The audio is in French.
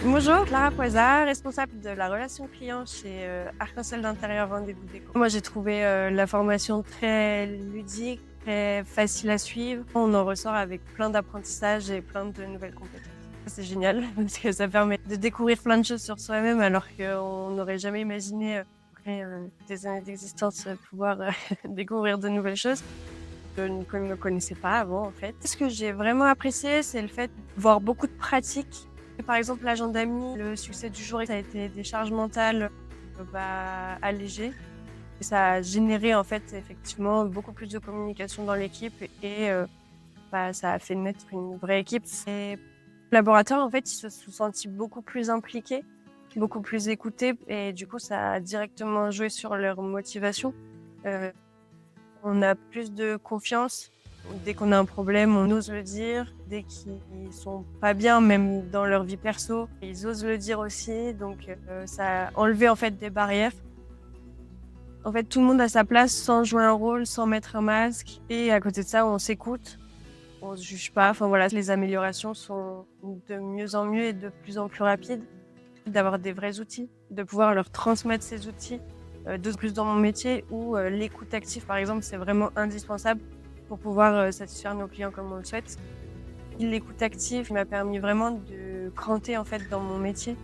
Bonjour, Clara Poisat, responsable de la relation client chez Arc-en-Ciel d'Intérieur Rendez-vous Déco. Moi, j'ai trouvé la formation très ludique, très facile à suivre. On en ressort avec plein d'apprentissages et plein de nouvelles compétences. C'est génial parce que ça permet de découvrir plein de choses sur soi-même alors qu'on n'aurait jamais imaginé, après des années d'existence, pouvoir découvrir de nouvelles choses que je ne connaissais pas avant en fait. Ce que j'ai vraiment apprécié, c'est le fait de voir beaucoup de pratiques. Par exemple, l'agenda d'amis, le succès du jour, ça a été des charges mentales allégées. Et ça a généré en fait effectivement beaucoup plus de communication dans l'équipe et ça a fait naître une vraie équipe. Les collaborateurs en fait, ils se sont sentis beaucoup plus impliqués, beaucoup plus écoutés et du coup, ça a directement joué sur leur motivation. Euh, on a plus de confiance. Dès qu'on a un problème, on ose le dire. Dès qu'ils sont pas bien, même dans leur vie perso, ils osent le dire aussi. Donc, ça a enlevé en fait des barrières. En fait, tout le monde a sa place sans jouer un rôle, sans mettre un masque. Et à côté de ça, on s'écoute, on se juge pas. Enfin voilà, les améliorations sont de mieux en mieux et de plus en plus rapides. D'avoir des vrais outils, de pouvoir leur transmettre ces outils, de plus dans mon métier où l'écoute active, par exemple, c'est vraiment indispensable pour pouvoir satisfaire nos clients comme on le souhaite. L'écoute active m'a permis vraiment de cranter en fait dans mon métier.